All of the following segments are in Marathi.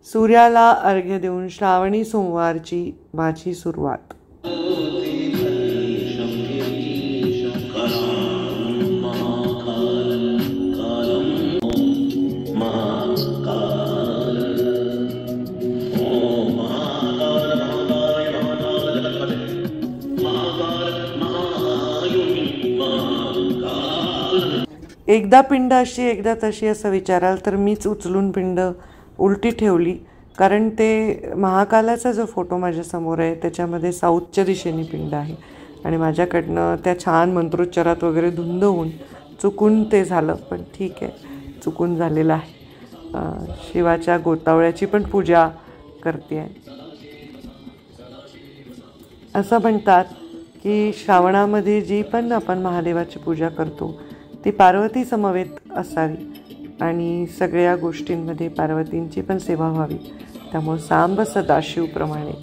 सूर्याला अर्घ्य देऊन श्रावणी सोमवारची माझी सुरुवात. एकदा पिंड अशी एकदा तशी असं विचाराल तर मीच उचलून पिंड उलटी ठेवली, कारण ते महाकालाचा जो फोटो माझ्यासमोर आहे त्याच्यामध्ये साऊथच्या दिशेने पिंड आहे आणि माझ्याकडनं त्या छान मंत्रोच्चारात वगैरे धुंद होऊन चुकून ते झालं, पण ठीक आहे, चुकून झालेलं आहे. शिवाच्या गोतावळ्याची पण पूजा करते आहे. असं म्हणतात की श्रावणामध्ये जी पण आपण महादेवाची पूजा करतो ती पार्वती समवेत असावी आणि सगळ्या गोष्टींमध्ये पार्वतींची पण सेवा व्हावी. त्यामुळे सांब सदाशिवप्रमाणे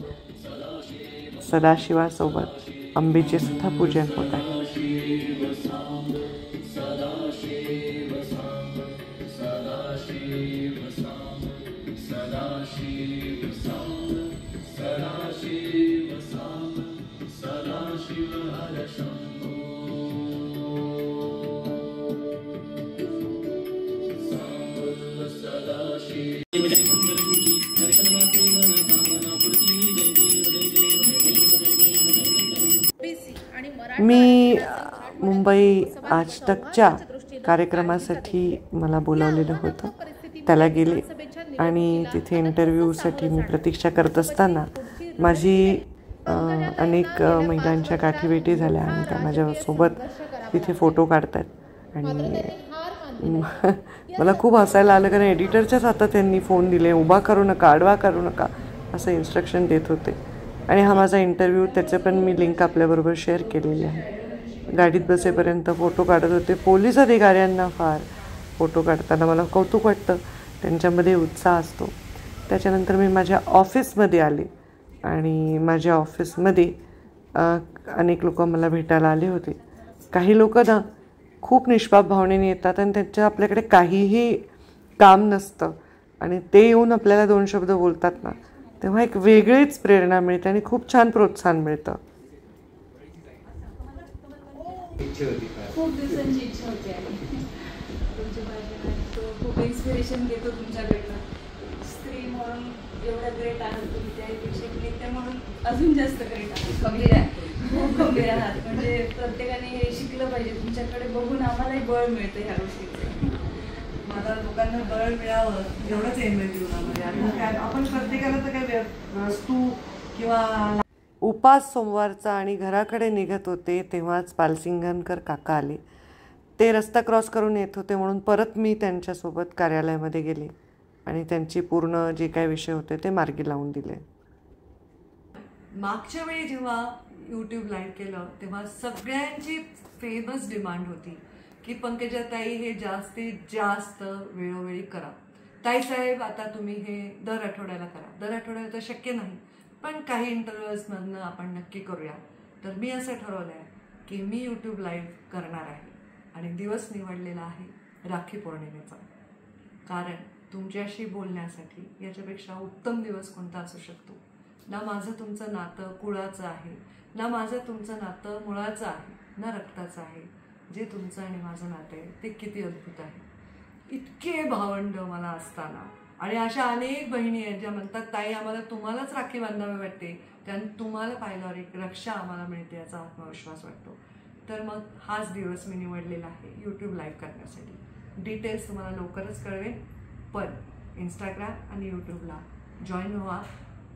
सदाशिवासोबत अंबेचे सुद्धा पूजन होत आहे. मी मुंबई आज तकच्या कार्यक्रमासाठी मला बोलावलेलं होतं, त्याला गेले आणि तिथे इंटरव्ह्यूसाठी मी प्रतीक्षा करत असताना माझी अनेक महिलांच्या गाठीभेटी झाल्या आणि त्या माझ्यासोबत तिथे फोटो काढतात आणि मला खूप हसायला आलं, कारण एडिटरच्याच हातात त्यांनी फोन दिले, उभा करू नका, आडवा करू नका असं इन्स्ट्रक्शन देत होते. आणि हा माझा इंटरव्ह्यू, त्याचे पण मी लिंक आपल्याबरोबर शेअर केलेली आहे. गाडीत बसेपर्यंत फोटो काढत होते. पोलीस अधिकाऱ्यांना फार फोटो काढताना मला कौतुक वाटतं, त्यांच्यामध्ये उत्साह असतो. त्याच्यानंतर मी माझ्या ऑफिसमध्ये आले आणि माझ्या ऑफिसमध्ये अनेक लोक मला भेटायला आले होते. काही लोक ना खूप निष्पाप भावनेने येतात आणि त्यांच्या आपल्याकडे काहीही काम नसतं आणि ते येऊन आपल्याला दोन शब्द बोलतात ना, तेव्हा एक वेगळीच प्रेरणा मिळते आणि खूप छान प्रोत्साहन मिळतं. खूप दिवसांची इच्छा होती आणि तुमच्या भाषणात खूप इन्स्पिरेशन घेतो तुमच्याकडनं. स्त्री म्हणून एवढ्या ग्रेट आहात तुम्ही, त्यापेक्षा एक नेत्या म्हणून अजून जास्त ग्रेट आहात. खंबीर आहे, खूप खंबीर आहात. म्हणजे प्रत्येकाने हे शिकलं पाहिजे. तुमच्याकडे बघून आम्हालाही बळ मिळतं ह्या गोष्टीचं. मला लोकांना बळ मिळावं एवढंच एम आहे जीवनामध्ये. आपण प्रत्येकाला तर काय वस्तू किंवा उपास सोमवारचा आणि घराकडे निघत होते तेव्हाच पालसिंगणकर काका आले. ते रस्ता क्रॉस करून येत होते म्हणून परत मी त्यांच्यासोबत कार्यालयामध्ये गेले आणि त्यांची पूर्ण जे काही विषय होते ते मार्गी लावून दिले. मागच्या वेळी जेव्हा यूट्यूब लाईव्ह केलं तेव्हा सगळ्यांची फेमस डिमांड होती की पंकजाताई हे जास्तीत जास्त वेळोवेळी करा. ताईसाहेब आता तुम्ही हे दर आठवड्याला करा. दर आठवड्याला तर शक्य नाही, पण काही इंटरव्ह्यूजमधनं आपण नक्की करूया. तर मी असं ठरवलं आहे की मी यूट्यूब लाईव्ह करणार आहे आणि दिवस निवडलेला आहे राखी पौर्णिमेचा. कारण तुमच्याशी बोलण्यासाठी याच्यापेक्षा उत्तम दिवस कोणता असू शकतो. ना माझं तुमचं नातं कुळाचं आहे, ना माझं तुमचं नातं मुळाचं आहे, ना रक्ताचं आहे. जे तुमचं आणि माझं नातं आहे ते किती अद्भुत आहे. इतके भावंड मला असताना आणि अशा अनेक बहिणी आहेत ज्या म्हणतात ताई आम्हाला तुम्हालाच राखी बांधावी वाटते, त्यानं तुम्हाला पाहिल्यावर एक रक्षा आम्हाला मिळते याचा आत्मविश्वास वाटतो. तर मग हाच दिवस मी निवडलेला आहे यूट्यूब लाईव्ह करण्यासाठी. डिटेल्स तुम्हाला लवकरच कळवेन, पण इंस्टाग्राम आणि यूट्यूबला जॉईन व्हा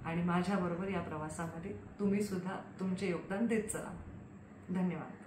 आणि माझ्याबरोबर या प्रवासामध्ये तुम्हीसुद्धा तुमचे योगदान देत चला. धन्यवाद.